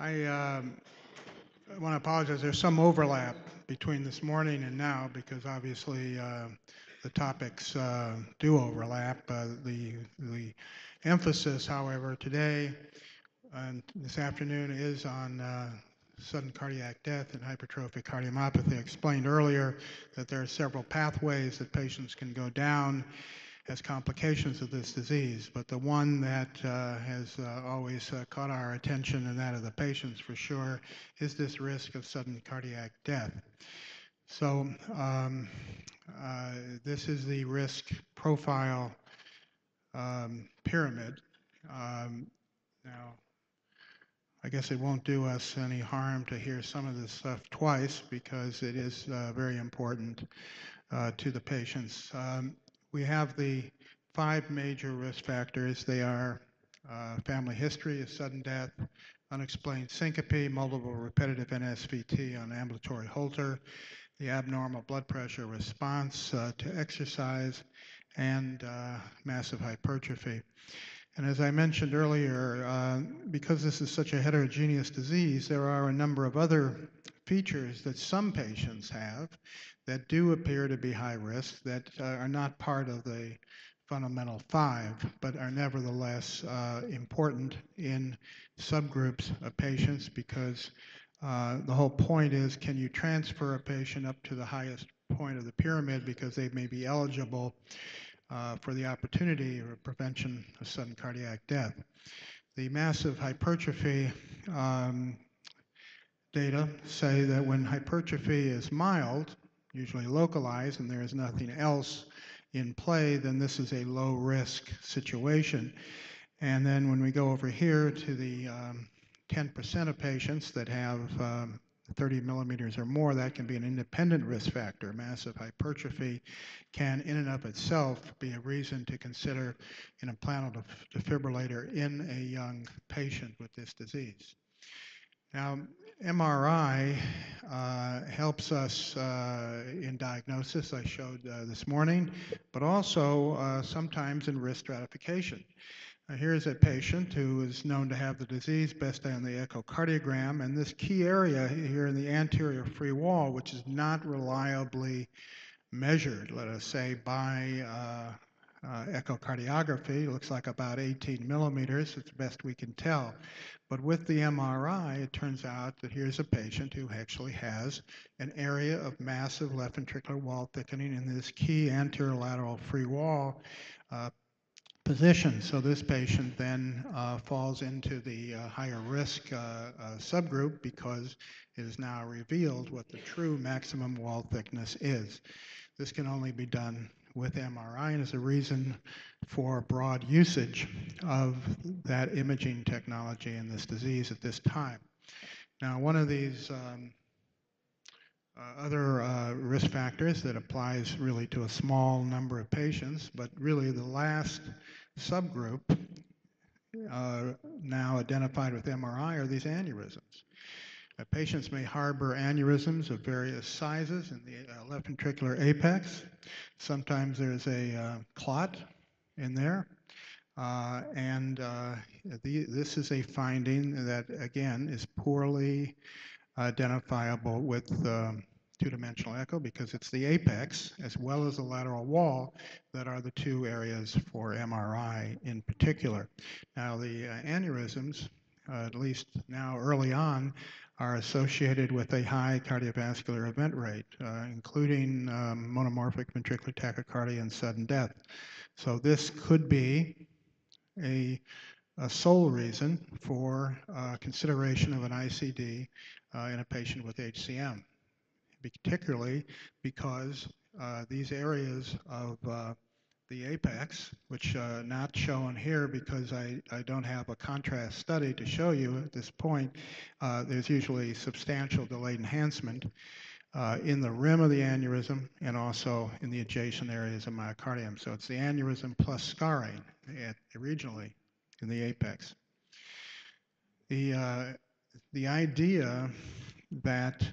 I want to apologize. There's some overlap between this morning and now because obviously the topics do overlap. The emphasis, however, today and this afternoon is on sudden cardiac death and hypertrophic cardiomyopathy. I explained earlier that there are several pathways that patients can go down as complications of this disease, but the one that has always caught our attention, and that of the patients for sure, is this risk of sudden cardiac death. So this is the risk profile pyramid. Now, I guess it won't do us any harm to hear some of this stuff twice because it is very important to the patients. We have the 5 major risk factors. They are family history of sudden death, unexplained syncope, multiple repetitive NSVT on ambulatory Holter, the abnormal blood pressure response to exercise, and massive hypertrophy. And as I mentioned earlier, because this is such a heterogeneous disease, there are a number of other features that some patients have that do appear to be high risk that are not part of the fundamental 5, but are nevertheless important in subgroups of patients because the whole point is, can you transfer a patient up to the highest point of the pyramid because they may be eligible for the opportunity or prevention of sudden cardiac death. The massive hypertrophy data say that when hypertrophy is mild, usually localized, and there is nothing else in play, then this is a low risk situation. And then when we go over here to the 10% of patients that have 30 millimeters or more, that can be an independent risk factor. Massive hypertrophy can, in and of itself, be a reason to consider an implantable defibrillator in a young patient with this disease. Now, MRI helps us in diagnosis, I showed this morning, but also sometimes in risk stratification. Here's a patient who is known to have the disease best on the echocardiogram, and this key area here in the anterior free wall, which is not reliably measured, let us say, by echocardiography, looks like about 18 millimeters. It's the best we can tell. But with the MRI, it turns out that here's a patient who actually has an area of massive left ventricular wall thickening in this key anterolateral free wall position. So this patient then falls into the higher risk subgroup because it is now revealed what the true maximum wall thickness is. This can only be done with MRI and is a reason for broad usage of that imaging technology in this disease at this time. Now, one of these other risk factors that applies really to a small number of patients, but really the last subgroup now identified with MRI are these aneurysms. Patients may harbor aneurysms of various sizes in the left ventricular apex. Sometimes there's a clot in there. This is a finding that, again, is poorly identifiable with two-dimensional echo because it's the apex as well as the lateral wall that are the 2 areas for MRI in particular. Now, the aneurysms, at least now early on, are associated with a high cardiovascular event rate, including monomorphic ventricular tachycardia and sudden death. So this could be a sole reason for consideration of an ICD in a patient with HCM, particularly because these areas of the apex, which not shown here because I don't have a contrast study to show you at this point, there's usually substantial delayed enhancement in the rim of the aneurysm and also in the adjacent areas of myocardium. So it's the aneurysm plus scarring regionally in the apex. The idea that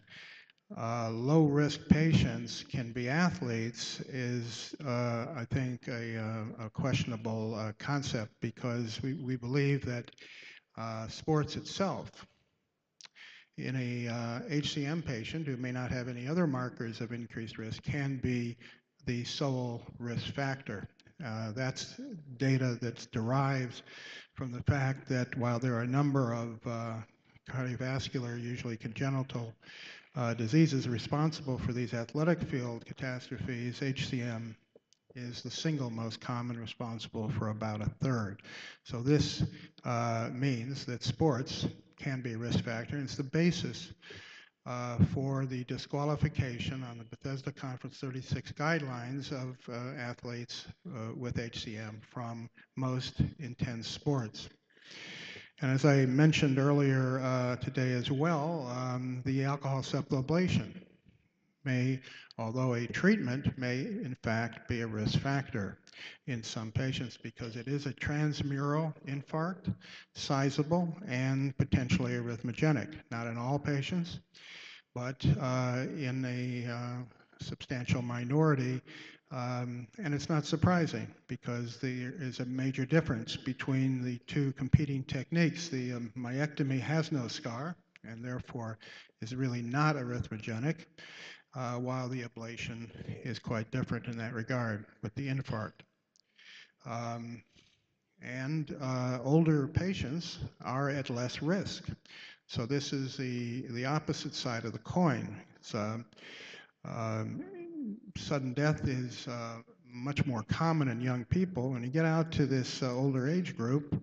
low-risk patients can be athletes is, I think, a questionable concept because we believe that sports itself in a HCM patient who may not have any other markers of increased risk can be the sole risk factor. That's data that derives from the fact that while there are a number of cardiovascular, usually congenital, diseases responsible for these athletic field catastrophes, HCM is the single most common, responsible for about a third. So this means that sports can be a risk factor, and it's the basis for the disqualification on the Bethesda Conference 36 guidelines of athletes with HCM from most intense sports. And as I mentioned earlier today as well, the alcohol septal ablation may, although a treatment may in fact be a risk factor in some patients because it is a transmural infarct, sizable, and potentially arrhythmogenic. Not in all patients, but in a substantial minority. And it's not surprising because there is a major difference between the two competing techniques. The myectomy has no scar and therefore is really not arrhythmogenic, while the ablation is quite different in that regard with the infarct. And older patients are at less risk. So this is the opposite side of the coin. So, sudden death is much more common in young people. When you get out to this older age group,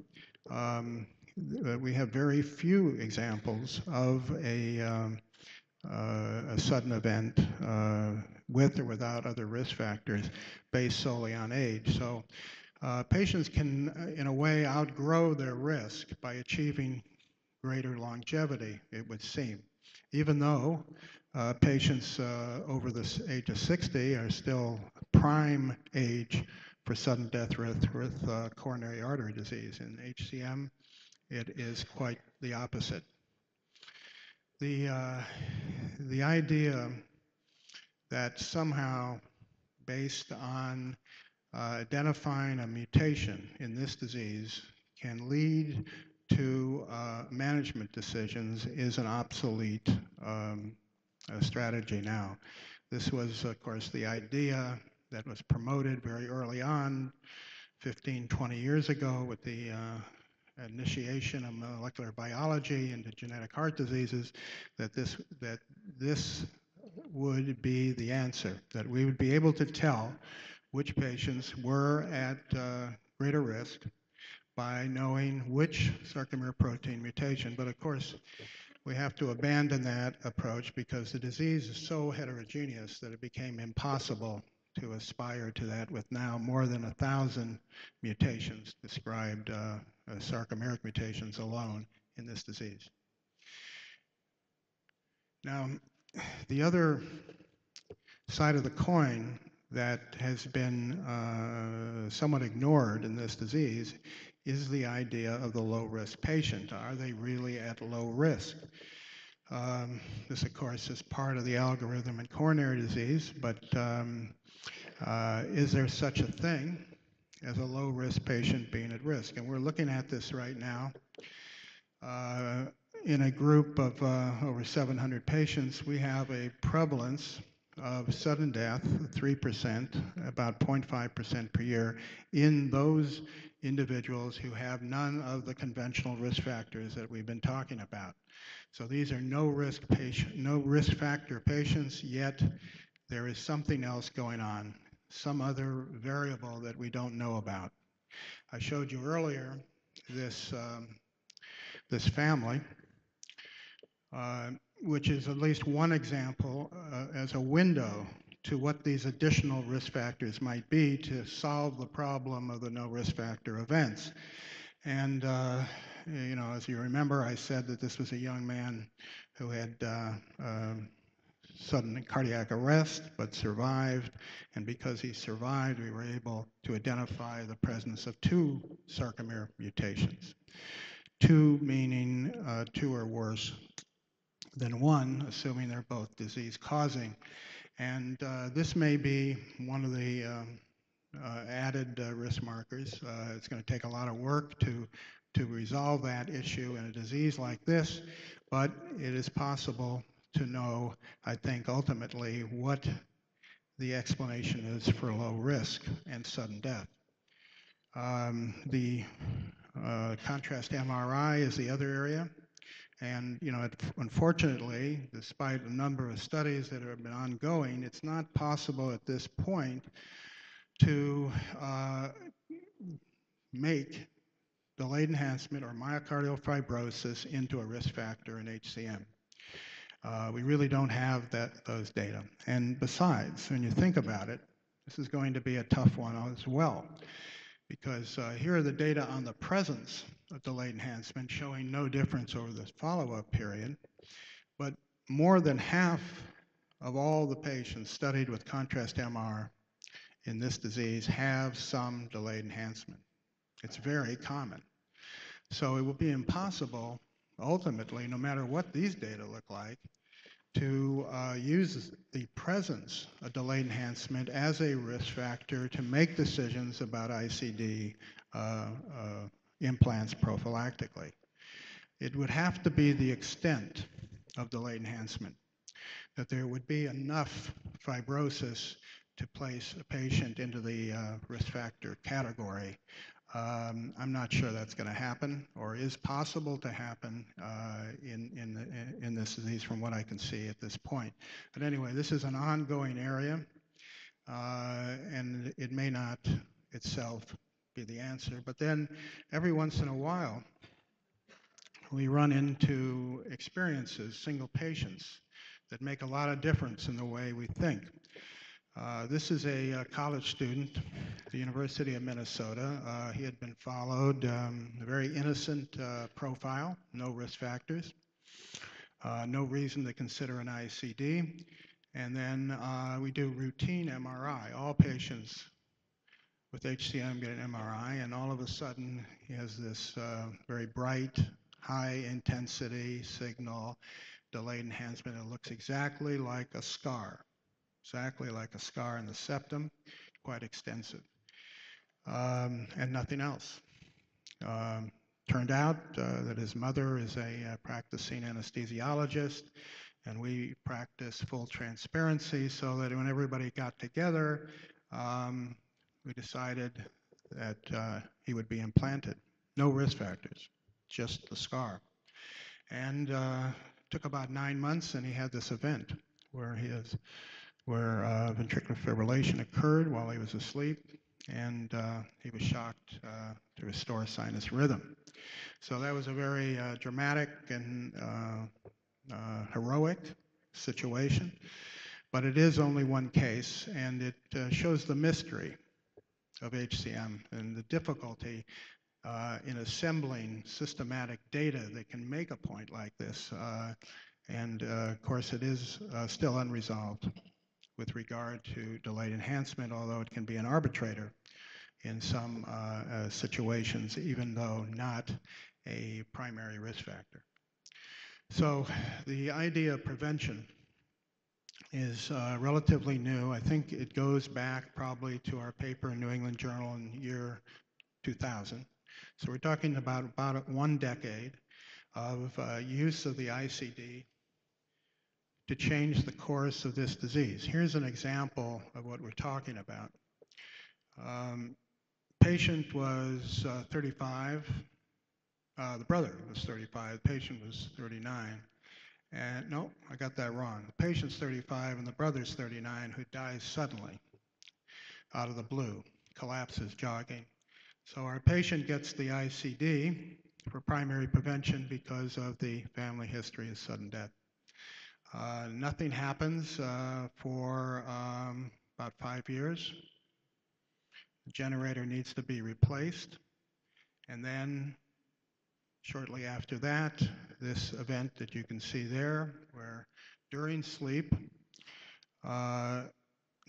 we have very few examples of a sudden event with or without other risk factors based solely on age. So patients can, in a way, outgrow their risk by achieving greater longevity, it would seem, even though patients over the age of 60 are still prime age for sudden death with coronary artery disease. In HCM, it is quite the opposite. The idea that somehow, based on identifying a mutation in this disease, can lead to management decisions is an obsolete strategy now. This was, of course, the idea that was promoted very early on, 15, 20 years ago, with the initiation of molecular biology into genetic heart diseases, that this would be the answer, that we would be able to tell which patients were at greater risk by knowing which sarcomere protein mutation. But of course, we have to abandon that approach because the disease is so heterogeneous that it became impossible to aspire to that with now more than 1,000 mutations described, sarcomeric mutations alone in this disease. Now, the other side of the coin that has been somewhat ignored in this disease is the idea of the low-risk patient. Are they really at low risk? This, of course, is part of the algorithm in coronary disease, but is there such a thing as a low-risk patient being at risk? And we're looking at this right now. In a group of over 700 patients, we have a prevalence of sudden death, 3%, about 0.5% per year, in those individuals who have none of the conventional risk factors that we've been talking about. So these are no risk factor patients, yet there is something else going on, some other variable that we don't know about. I showed you earlier this family, which is at least one example as a window to what these additional risk factors might be to solve the problem of the no risk factor events. And you know, as you remember, I said that this was a young man who had sudden cardiac arrest but survived, and because he survived, we were able to identify the presence of 2 sarcomere mutations. 2 meaning 2 or worse than 1, assuming they're both disease-causing. And this may be one of the added risk markers. It's going to take a lot of work to resolve that issue in a disease like this, But it is possible to know, I think, ultimately what the explanation is for low risk and sudden death. The contrast MRI is the other area. And, unfortunately, despite a number of studies that have been ongoing, it's not possible at this point to make delayed enhancement or myocardial fibrosis into a risk factor in HCM. We really don't have those data. And besides, when you think about it, this is going to be a tough one as well, because here are the data on the presence of delayed enhancement showing no difference over this follow-up period, but more than half of all the patients studied with contrast MR in this disease have some delayed enhancement. It's very common. So it will be impossible, ultimately, no matter what these data look like, to use the presence of delayed enhancement as a risk factor to make decisions about ICD implants prophylactically. It would have to be the extent of delayed enhancement, that there would be enough fibrosis to place a patient into the risk factor category. I'm not sure that's going to happen or is possible to happen in this disease from what I can see at this point. But anyway, this is an ongoing area, and it may not itself be the answer. But then every once in a while, we run into experiences, single patients, that make a lot of difference in the way we think. This is a college student at the University of Minnesota. He had been followed, a very innocent profile, no risk factors, no reason to consider an ICD. And then we do routine MRI. All patients with HCM get an MRI, and all of a sudden he has this very bright, high intensity signal, delayed enhancement. It looks exactly like a scar. Exactly like a scar in the septum, quite extensive, and nothing else. Turned out that his mother is a practicing anesthesiologist, and we practice full transparency so that when everybody got together, we decided that he would be implanted. No risk factors, just the scar. And took about 9 months, and he had this event where ventricular fibrillation occurred while he was asleep, and he was shocked to restore sinus rhythm. So that was a very dramatic and heroic situation, but it is only one case, and it shows the mystery of HCM and the difficulty in assembling systematic data that can make a point like this. And of course, it is still unresolved with regard to delayed enhancement, although it can be an arbitrator in some situations, even though not a primary risk factor. So the idea of prevention is relatively new. I think it goes back probably to our paper in New England Journal in the year 2000. So we're talking about 1 decade of use of the ICD to change the course of this disease. Here's an example of what we're talking about. Patient was 35. The brother was 35. The patient was 39. And no, I got that wrong. The patient's 35 and the brother's 39, who dies suddenly out of the blue, collapses jogging. So our patient gets the ICD for primary prevention because of the family history of sudden death. Nothing happens for about 5 years. The generator needs to be replaced. And then shortly after that, this event that you can see there, where during sleep, in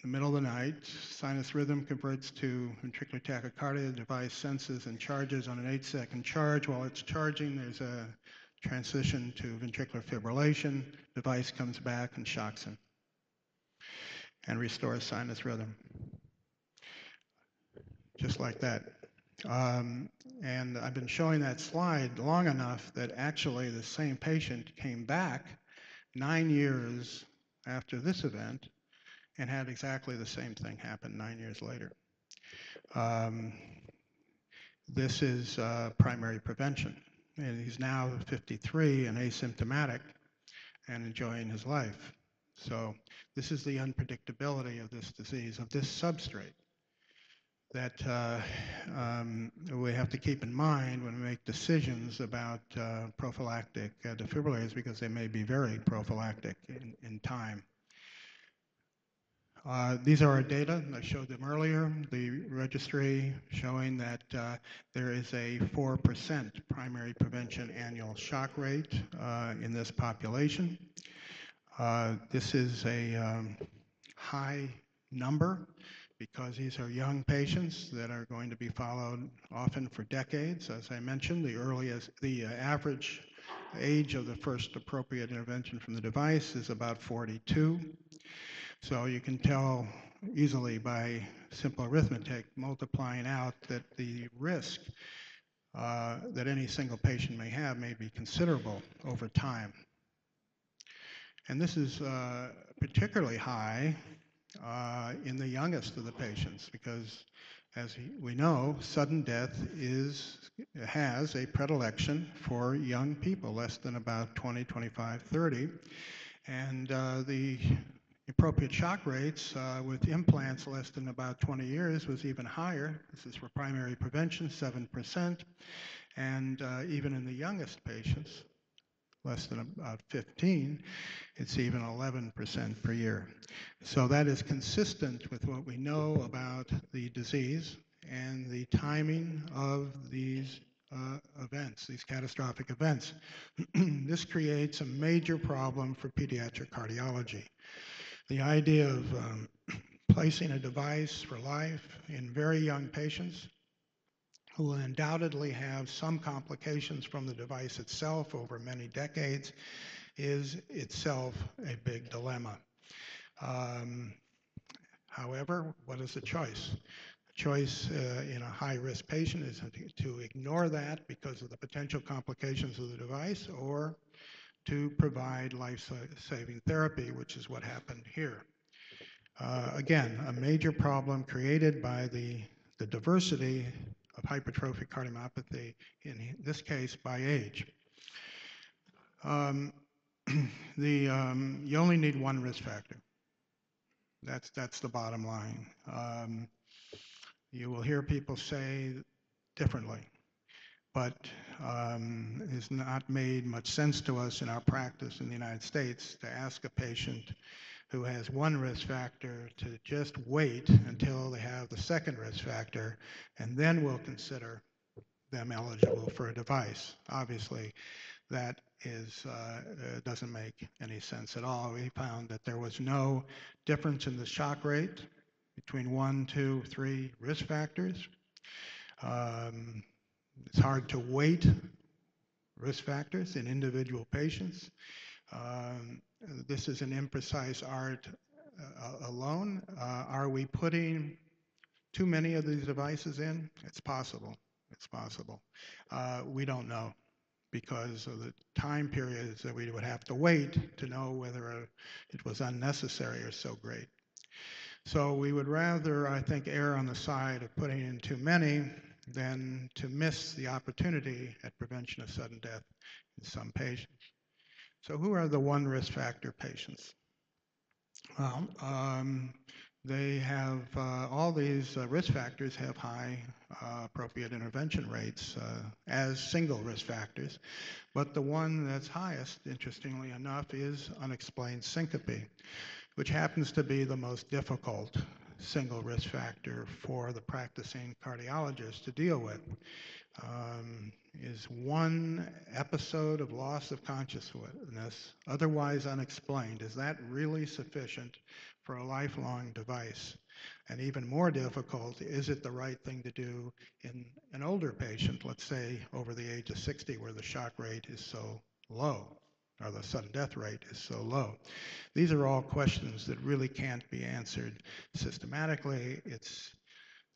the middle of the night, sinus rhythm converts to ventricular tachycardia. The device senses and charges on an 8-second charge. While it's charging, there's a transition to ventricular fibrillation. Device comes back and shocks him and restores sinus rhythm. Just like that. And I've been showing that slide long enough that actually the same patient came back 9 years after this event and had exactly the same thing happen 9 years later. Um, this is primary prevention. And he's now 53 and asymptomatic and enjoying his life. So this is the unpredictability of this disease, of this substrate, that we have to keep in mind when we make decisions about prophylactic defibrillators, because they may be very prophylactic in time. These are our data. I showed them earlier. The registry showing that there is a 4% primary prevention annual shock rate in this population. This is a high number because these are young patients that are going to be followed often for decades. As I mentioned, the average age of the first appropriate intervention from the device is about 42. So you can tell easily by simple arithmetic, multiplying out, that the risk that any single patient may have may be considerable over time. And this is particularly high in the youngest of the patients, because as we know, sudden death has a predilection for young people, less than about 20, 25, 30. And the appropriate shock rates with implants less than about 20 years was even higher. This is for primary prevention, 7%. And even in the youngest patients, less than about 15, it's even 11% per year. So that is consistent with what we know about the disease and the timing of these events, these catastrophic events. This creates a major problem for pediatric cardiology. The idea of placing a device for life in very young patients who will undoubtedly have some complications from the device itself over many decades is itself a big dilemma. However, what is the choice? The choice in a high-risk patient is to ignore that because of the potential complications of the device, or to provide life-saving therapy, which is what happened here. Again, a major problem created by the diversity of hypertrophic cardiomyopathy, in this case by age. You only need one risk factor. That's the bottom line. You will hear people say differently, but it's not made much sense to us in our practice in the United States to ask a patient who has one risk factor to just wait until they have the second risk factor, and then we'll consider them eligible for a device. Obviously, that doesn't make any sense at all. We found that there was no difference in the shock rate between 1, 2, 3 risk factors. It's hard to weight risk factors in individual patients. This is an imprecise art alone. Are we putting too many of these devices in? It's possible. It's possible. We don't know, because of the time periods that we would have to wait to know whether it was unnecessary or so great. So we would rather, I think, err on the side of putting in too many than to miss the opportunity at prevention of sudden death in some patients. So who are the one risk factor patients? Well, they have, all these risk factors have high appropriate intervention rates as single risk factors, but the one that's highest, interestingly enough, is unexplained syncope, which happens to be the most difficult single risk factor for the practicing cardiologist to deal with. Is one episode of loss of consciousness, otherwise unexplained, is that really sufficient for a lifelong device? And even more difficult, is it the right thing to do in an older patient, let's say over the age of 60, where the shock rate is so low, or the sudden death rate is so low? These are all questions that really can't be answered systematically.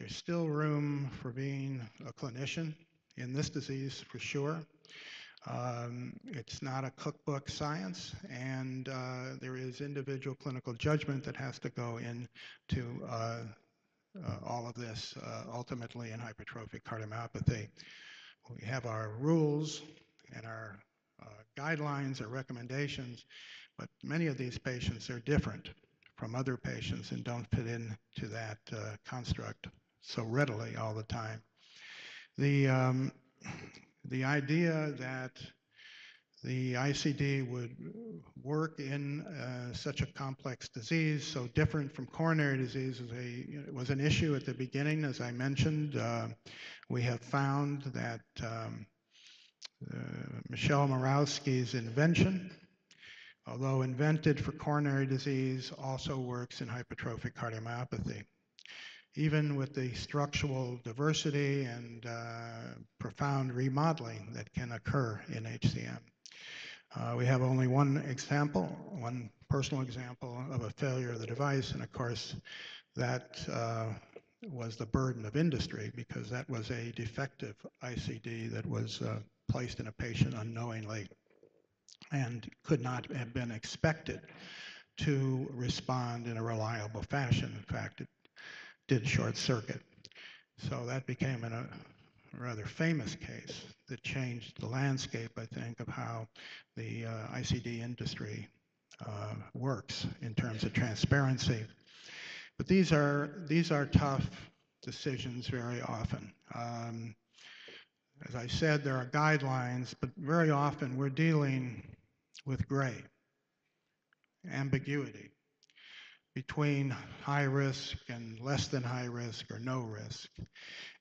There's still room for being a clinician in this disease for sure. It's not a cookbook science, and there is individual clinical judgment that has to go into all of this ultimately in hypertrophic cardiomyopathy. We have our rules and our guidelines or recommendations, but many of these patients are different from other patients and don't fit into that construct so readily all the time. The idea that the ICD would work in such a complex disease, so different from coronary disease, was an issue at the beginning, as I mentioned. We have found that Michelle Morawski's invention, although invented for coronary disease, also works in hypertrophic cardiomyopathy. Even with the structural diversity and profound remodeling that can occur in HCM. We have only one example, one personal example of a failure of the device, and of course that was the burden of industry because that was a defective ICD that was placed in a patient unknowingly and could not have been expected to respond in a reliable fashion. In fact, it did short circuit. So that became a rather famous case that changed the landscape, I think, of how the ICD industry works in terms of transparency. But these are tough decisions very often. As I said, there are guidelines, but very often we're dealing with gray, ambiguity between high risk and less than high risk or no risk.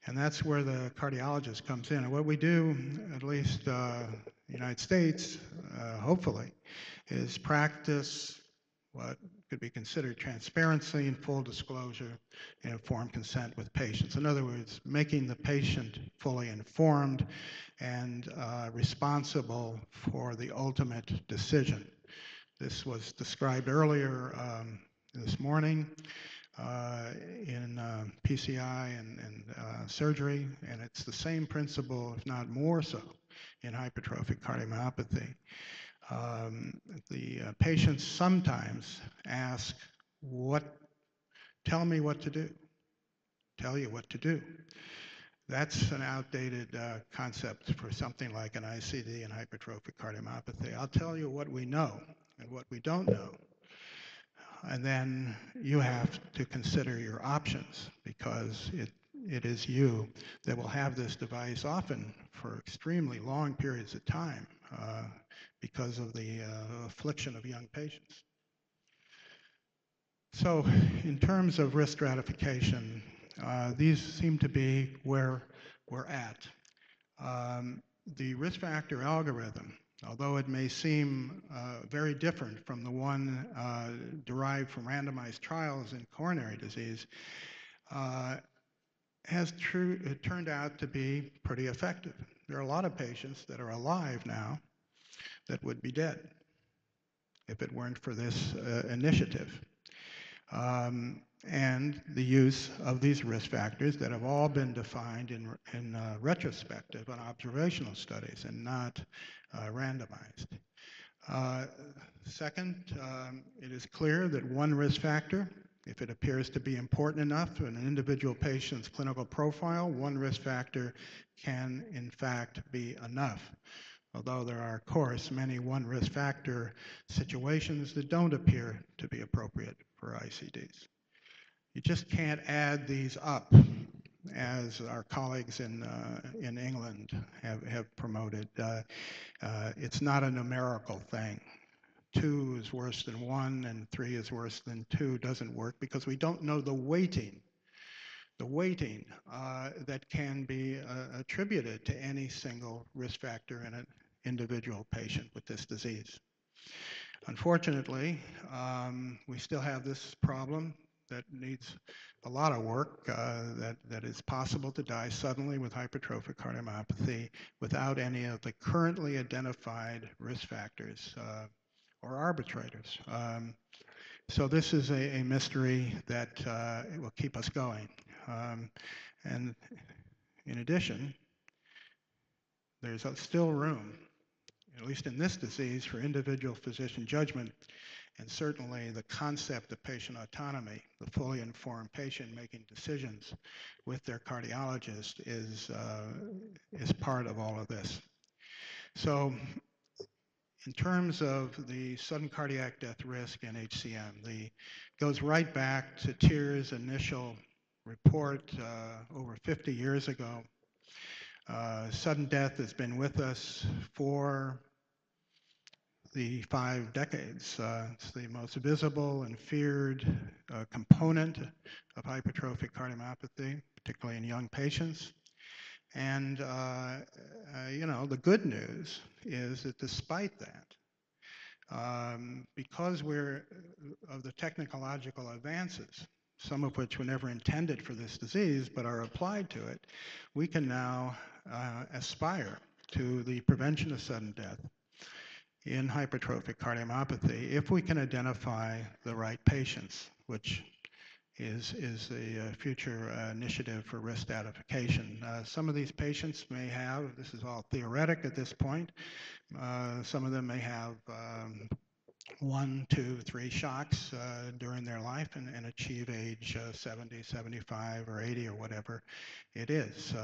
And that's where the cardiologist comes in. And what we do, at least in the United States, hopefully, is practice what could be considered transparency and full disclosure and informed consent with patients. In other words, making the patient fully informed and responsible for the ultimate decision. This was described earlier this morning in PCI and surgery, and it's the same principle, if not more so, in hypertrophic cardiomyopathy. The patients sometimes ask, tell me what to do, tell you what to do. That's an outdated concept for something like an ICD and hypertrophic cardiomyopathy. I'll tell you what we know and what we don't know. And then you have to consider your options because it is you that will have this device often for extremely long periods of time because of the affliction of young patients. So in terms of risk stratification, these seem to be where we're at. The risk factor algorithm, although it may seem very different from the one derived from randomized trials in coronary disease, has turned out to be pretty effective. There are a lot of patients that are alive now that would be dead if it weren't for this initiative. And the use of these risk factors that have all been defined in retrospective and observational studies and not randomized. Second, it is clear that one risk factor, if it appears to be important enough to an individual patient's clinical profile, one risk factor can in fact be enough. Although there are, of course, many one risk factor situations that don't appear to be appropriate for ICDs. You just can't add these up, as our colleagues in England have promoted. It's not a numerical thing. 2 is worse than 1 and 3 is worse than 2 doesn't work because we don't know the weighting that can be attributed to any single risk factor in an individual patient with this disease. Unfortunately, we still have this problem that needs a lot of work, that is possible to die suddenly with hypertrophic cardiomyopathy without any of the currently identified risk factors or arbitrators. So this is a mystery that will keep us going. And in addition, there's still room, at least in this disease, for individual physician judgment, and certainly the concept of patient autonomy, the fully informed patient making decisions with their cardiologist is part of all of this. So in terms of the sudden cardiac death risk in HCM, goes right back to TIR's initial report over 50 years ago. Sudden death has been with us for the 5 decades. It's the most visible and feared component of hypertrophic cardiomyopathy, particularly in young patients. And, you know, the good news is that despite that, because of the technological advances, some of which were never intended for this disease but are applied to it, we can now aspire to the prevention of sudden death in hypertrophic cardiomyopathy if we can identify the right patients, which is a future initiative for risk stratification. Some of these patients may have, this is all theoretic at this point, some of them may have 1, 2, 3 shocks during their life and achieve age 70, 75, or 80, or whatever it is.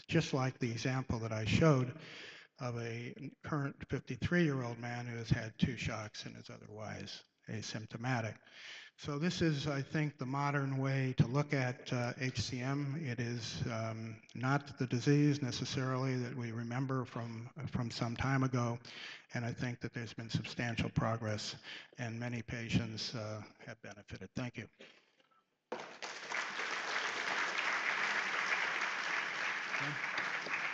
Just like the example that I showed of a current 53-year-old man who has had 2 shocks and is otherwise asymptomatic. So this is, I think, the modern way to look at HCM. It is not the disease necessarily that we remember from some time ago, and I think that there's been substantial progress, and many patients have benefited. Thank you. Okay.